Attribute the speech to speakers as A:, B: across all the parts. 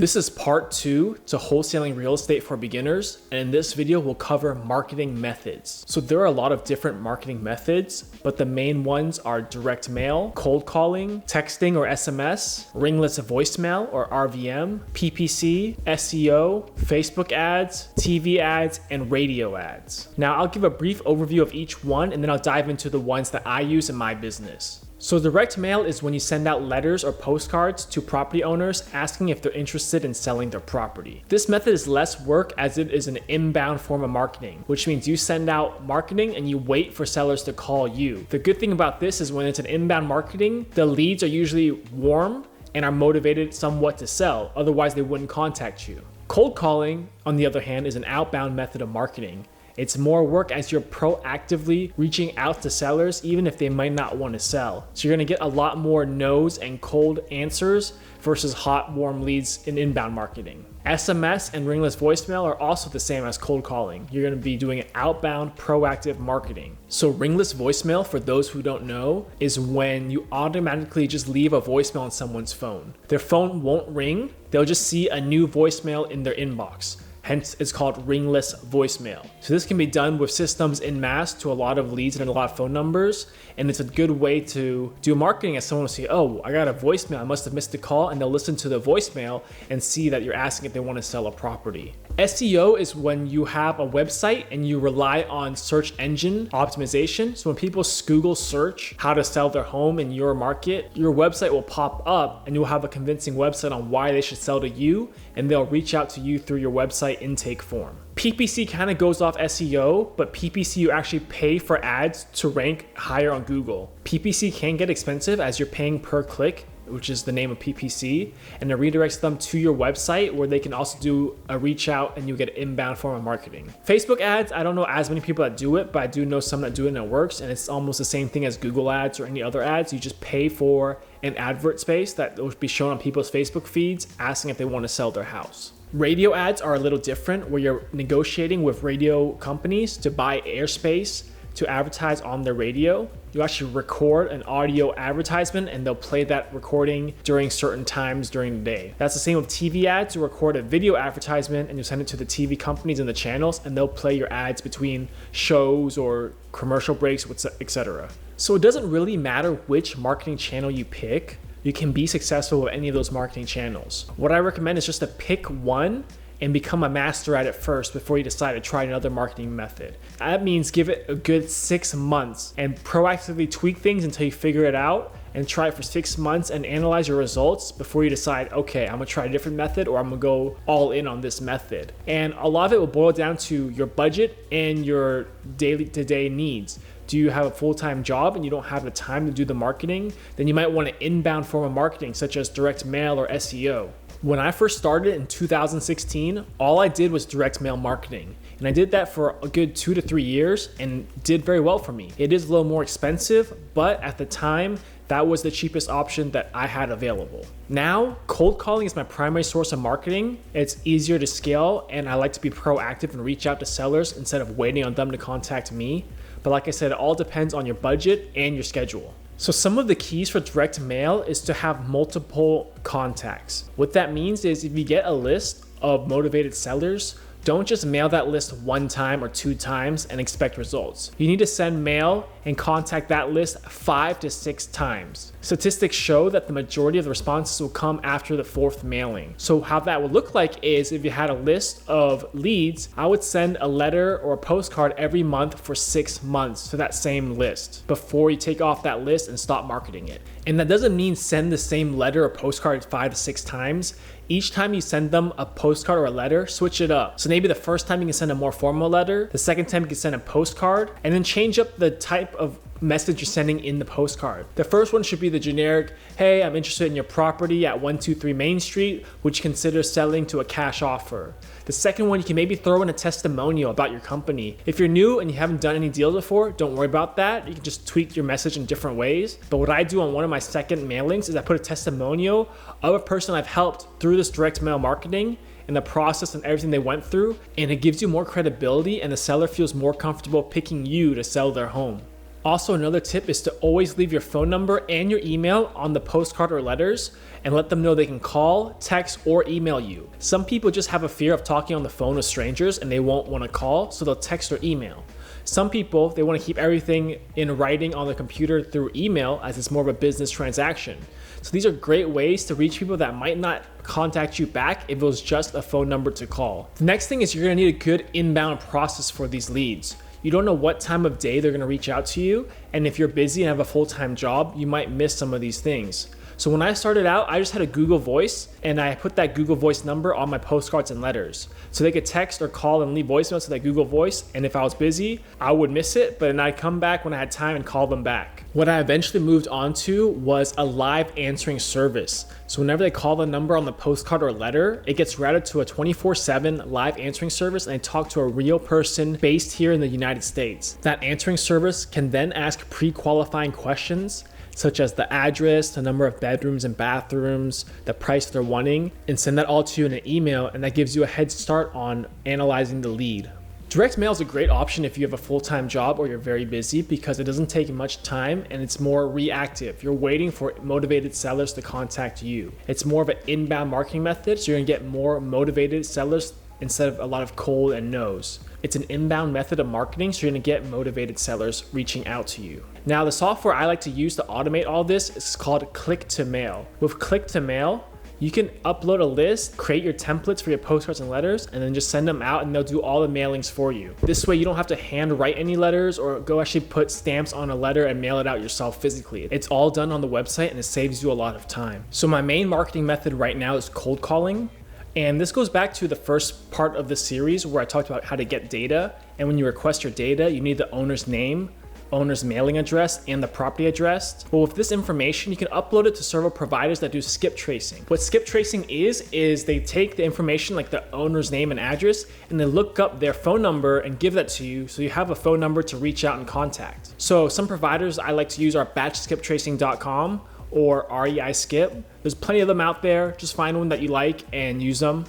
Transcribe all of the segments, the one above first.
A: This is part 2 to wholesaling real estate for beginners, and in this video we'll cover marketing methods. So there are a lot of different marketing methods, but the main ones are direct mail, cold calling, texting or SMS, ringless voicemail or RVM, PPC, SEO, Facebook ads, TV ads, and radio ads. Now I'll give a brief overview of each one and then I'll dive into the ones that I use in my business. So direct mail is when you send out letters or postcards to property owners asking if they're interested in selling their property. This method is less work as it is an inbound form of marketing, which means you send out marketing and you wait for sellers to call you. The good thing about this is when it's an inbound marketing, the leads are usually warm and are motivated somewhat to sell, otherwise they wouldn't contact you. Cold calling, on the other hand, is an outbound method of marketing. It's more work as you're proactively reaching out to sellers even if they might not want to sell. So you're going to get a lot more no's and cold answers versus hot, warm leads in inbound marketing. SMS and ringless voicemail are also the same as cold calling. You're going to be doing outbound, proactive marketing. So ringless voicemail, for those who don't know, is when you automatically just leave a voicemail on someone's phone. Their phone won't ring. They'll just see a new voicemail in their inbox. Hence, it's called ringless voicemail. So this can be done with systems en masse to a lot of leads and a lot of phone numbers. And it's a good way to do marketing as someone will see, oh, I got a voicemail, I must have missed the call. And they'll listen to the voicemail and see that you're asking if they want to sell a property. SEO is when you have a website and you rely on search engine optimization. So when people Google search how to sell their home in your market, your website will pop up and you'll have a convincing website on why they should sell to you, and they'll reach out to you through your website intake form. PPC kind of goes off SEO, but PPC you actually pay for ads to rank higher on Google. PPC can get expensive as you're paying per click, which is the name of PPC, and it redirects them to your website where they can also do a reach out and you get an inbound form of marketing. Facebook ads, I don't know as many people that do it, but I do know some that do it and it works, and it's almost the same thing as Google ads or any other ads. You just pay for an advert space that will be shown on people's Facebook feeds asking if they want to sell their house. Radio ads are a little different where you're negotiating with radio companies to buy airspace to advertise on their radio. You actually record an audio advertisement and they'll play that recording during certain times during the day. That's the same with TV ads. You record a video advertisement and you send it to the TV companies and the channels and they'll play your ads between shows or commercial breaks, etc. So it doesn't really matter which marketing channel you pick. You can be successful with any of those marketing channels. What I recommend is just to pick one and become a master at it first before you decide to try another marketing method. That means give it a good 6 months and proactively tweak things until you figure it out, and try it for 6 months and analyze your results before you decide, okay, I'm gonna try a different method or I'm gonna go all in on this method. And a lot of it will boil down to your budget and your daily to-day needs. Do you have a full-time job and you don't have the time to do the marketing? Then you might want an inbound form of marketing such as direct mail or SEO. When I first started in 2016, all I did was direct mail marketing. And I did that for a good 2 to 3 years and did very well for me. It is a little more expensive, but at the time, that was the cheapest option that I had available. Now, cold calling is my primary source of marketing. It's easier to scale and I like to be proactive and reach out to sellers instead of waiting on them to contact me. But like I said, it all depends on your budget and your schedule. So some of the keys for direct mail is to have multiple contacts. What that means is if you get a list of motivated sellers, don't just mail that list 1 time or 2 times and expect results. You need to send mail and contact that list 5 to 6 times. Statistics show that the majority of the responses will come after the 4th mailing. So how that would look like is if you had a list of leads, I would send a letter or a postcard every month for 6 months to that same list before you take off that list and stop marketing it. And that doesn't mean send the same letter or postcard 5 to 6 times. Each time you send them a postcard or a letter, switch it up. So maybe the first time you can send a more formal letter, the second time you can send a postcard, and then change up the type of message you're sending in the postcard. The first one should be the generic, hey, I'm interested in your property at 123 Main Street, would you consider selling to a cash offer? The second one, you can maybe throw in a testimonial about your company. If you're new and you haven't done any deals before, don't worry about that. You can just tweak your message in different ways. But what I do on one of my second mailings is I put a testimonial of a person I've helped through this direct mail marketing and the process and everything they went through, and it gives you more credibility and the seller feels more comfortable picking you to sell their home. Also, another tip is to always leave your phone number and your email on the postcard or letters and let them know they can call, text, or email you. Some people just have a fear of talking on the phone with strangers and they won't want to call, so they'll text or email. Some people, they want to keep everything in writing on the computer through email as it's more of a business transaction. So these are great ways to reach people that might not contact you back if it was just a phone number to call. The next thing is you're going to need a good inbound process for these leads. You don't know what time of day they're going to reach out to you, and if you're busy and have a full-time job, you might miss some of these things. So when I started out, I just had a Google Voice, and I put that Google Voice number on my postcards and letters. So they could text or call and leave voicemails to that Google Voice, and if I was busy, I would miss it, but then I'd come back when I had time and call them back. What I eventually moved on to was a live answering service. So whenever they call the number on the postcard or letter, it gets routed to a 24/7 live answering service, and they talk to a real person based here in the United States. That answering service can then ask pre-qualifying questions, such as the address, the number of bedrooms and bathrooms, the price they're wanting, and send that all to you in an email, and that gives you a head start on analyzing the lead. Direct mail is a great option if you have a full-time job or you're very busy because it doesn't take much time and it's more reactive. You're waiting for motivated sellers to contact you. It's more of an inbound marketing method, so you're gonna get more motivated sellers instead of a lot of cold and no's. It's an inbound method of marketing, so you're gonna get motivated sellers reaching out to you. Now, the software I like to use to automate all this is called Click to Mail. With Click to Mail, you can upload a list, create your templates for your postcards and letters, and then just send them out and they'll do all the mailings for you. This way you don't have to hand write any letters or go actually put stamps on a letter and mail it out yourself physically. It's all done on the website and it saves you a lot of time. So my main marketing method right now is cold calling. And this goes back to the first part of the series where I talked about how to get data. And when you request your data, you need the owner's name, owner's mailing address, and the property address. Well, with this information, you can upload it to several providers that do skip tracing. What skip tracing is they take the information like the owner's name and address, and they look up their phone number and give that to you, so you have a phone number to reach out and contact. So some providers I like to use are batchskiptracing.com or REI Skip. There's plenty of them out there. Just find one that you like and use them.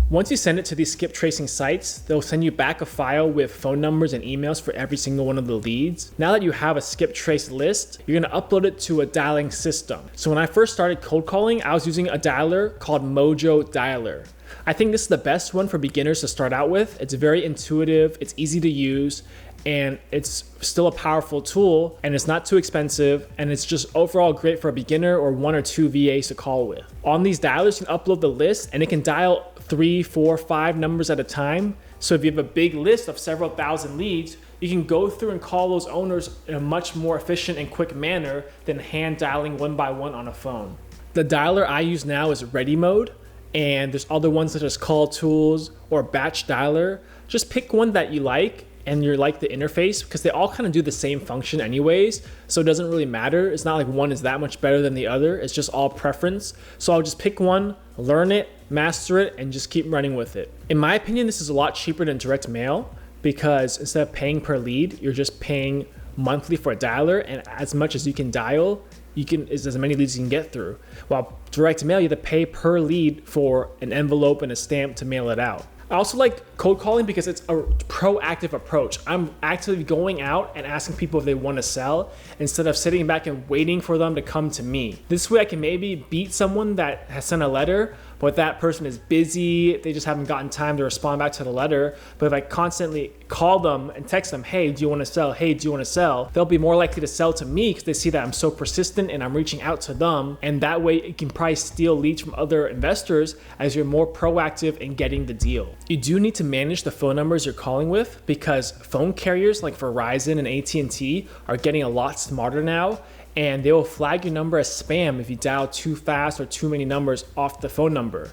A: Once you send it to these skip tracing sites, they'll send you back a file with phone numbers and emails for every single one of the leads. Now that you have a skip trace list, you're gonna upload it to a dialing system. So when I first started cold calling, I was using a dialer called Mojo Dialer. I think this is the best one for beginners to start out with. It's very intuitive, it's easy to use, and it's still a powerful tool, and it's not too expensive, and it's just overall great for a beginner or 1 or 2 VAs to call with. On these dialers, you can upload the list and it can dial 3, 4, 5 numbers at a time. So if you have a big list of several thousand leads, you can go through and call those owners in a much more efficient and quick manner than hand dialing one by one on a phone. The dialer I use now is Ready Mode, and there's other ones such as Call Tools or Batch Dialer. Just pick one that you like and you like the interface, because they all kind of do the same function anyways, so it doesn't really matter. It's not like one is that much better than the other. It's just all preference. So I'll just pick one, learn it, master it, and just keep running with it. In my opinion, this is a lot cheaper than direct mail, because instead of paying per lead, you're just paying monthly for a dialer, and as much as you can dial, is as many leads as you can get through. While direct mail, you have to pay per lead for an envelope and a stamp to mail it out. I also like cold calling because it's a proactive approach. I'm actively going out and asking people if they want to sell instead of sitting back and waiting for them to come to me. This way I can maybe beat someone that has sent a letter, but that person is busy, they just haven't gotten time to respond back to the letter. But if I constantly call them and text them, hey, do you want to sell? Hey, do you want to sell? They'll be more likely to sell to me because they see that I'm so persistent and I'm reaching out to them. And that way it can probably steal leads from other investors as you're more proactive in getting the deal. You do need to manage the phone numbers you're calling with, because phone carriers like Verizon and AT&T are getting a lot smarter now, and they will flag your number as spam if you dial too fast or too many numbers off the phone number.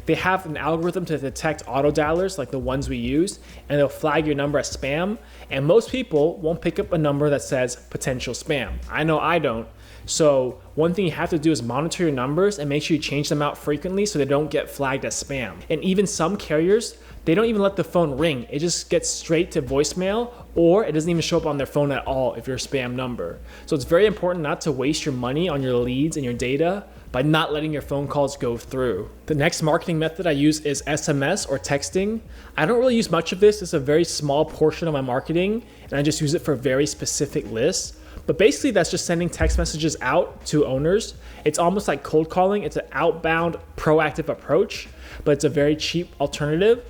A: They have an algorithm to detect auto dialers like the ones we use, and they'll flag your number as spam, and most people won't pick up a number that says potential spam. I know I don't. So one thing you have to do is monitor your numbers and make sure you change them out frequently so they don't get flagged as spam. And even some carriers, they don't even let the phone ring. It just gets straight to voicemail, or it doesn't even show up on their phone at all if you're a spam number. So it's very important not to waste your money on your leads and your data by not letting your phone calls go through. The next marketing method I use is SMS or texting. I don't really use much of this. It's a very small portion of my marketing, and I just use it for very specific lists. But basically that's just sending text messages out to owners. It's almost like cold calling. It's an outbound proactive approach, but it's a very cheap alternative.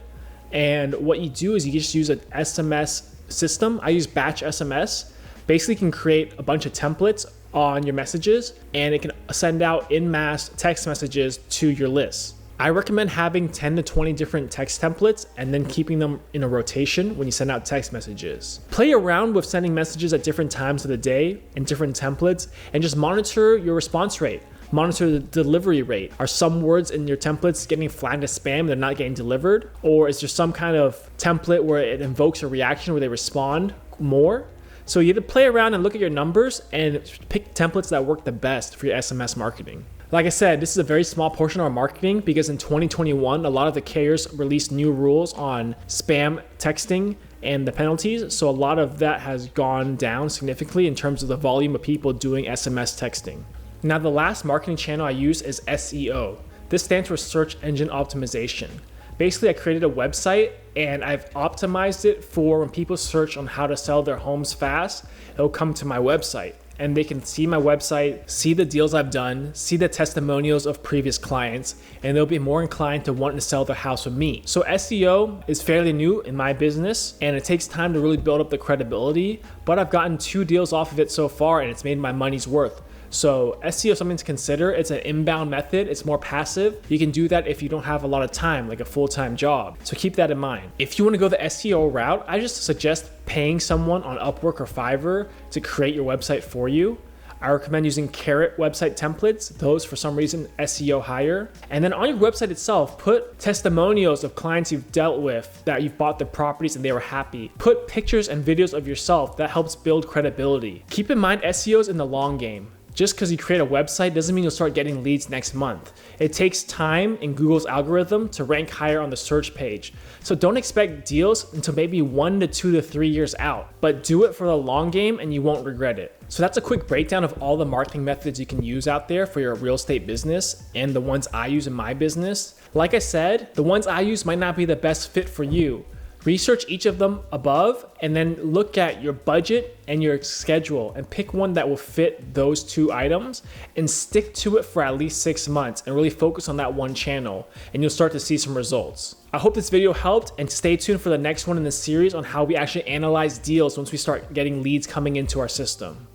A: And what you do is you just use an SMS system. I use batch SMS. Basically you can create a bunch of templates on your messages and it can send out en masse text messages to your list. I recommend having 10 to 20 different text templates and then keeping them in a rotation when you send out text messages. Play around with sending messages at different times of the day in different templates and just monitor your response rate. Monitor the delivery rate. Are some words in your templates getting flagged as spam, they're not getting delivered? Or is there some kind of template where it invokes a reaction where they respond more? So you have to play around and look at your numbers and pick templates that work the best for your SMS marketing. Like I said, this is a very small portion of our marketing because in 2021, a lot of the carriers released new rules on spam texting and the penalties. So a lot of that has gone down significantly in terms of the volume of people doing SMS texting. Now, the last marketing channel I use is SEO. This stands for search engine optimization. Basically, I created a website and I've optimized it for when people search on how to sell their homes fast, it'll come to my website and they can see my website, see the deals I've done, see the testimonials of previous clients, and they'll be more inclined to want to sell their house with me. So SEO is fairly new in my business and it takes time to really build up the credibility, but I've gotten 2 deals off of it so far and it's made my money's worth. So SEO is something to consider. It's an inbound method. It's more passive. You can do that if you don't have a lot of time, like a full-time job. So keep that in mind. If you want to go the SEO route, I just suggest paying someone on Upwork or Fiverr to create your website for you. I recommend using Carrot website templates. Those, for some reason, SEO higher. And then on your website itself, put testimonials of clients you've dealt with that you've bought their properties and they were happy. Put pictures and videos of yourself. That helps build credibility. Keep in mind, SEO is in the long game. Just because you create a website doesn't mean you'll start getting leads next month. It takes time in Google's algorithm to rank higher on the search page. So don't expect deals until maybe 1 to 2 to 3 years out, but do it for the long game and you won't regret it. So that's a quick breakdown of all the marketing methods you can use out there for your real estate business and the ones I use in my business. Like I said, the ones I use might not be the best fit for you. Research each of them above and then look at your budget and your schedule and pick one that will fit those 2 items and stick to it for at least 6 months and really focus on that one channel and you'll start to see some results. I hope this video helped and stay tuned for the next one in the series on how we actually analyze deals once we start getting leads coming into our system.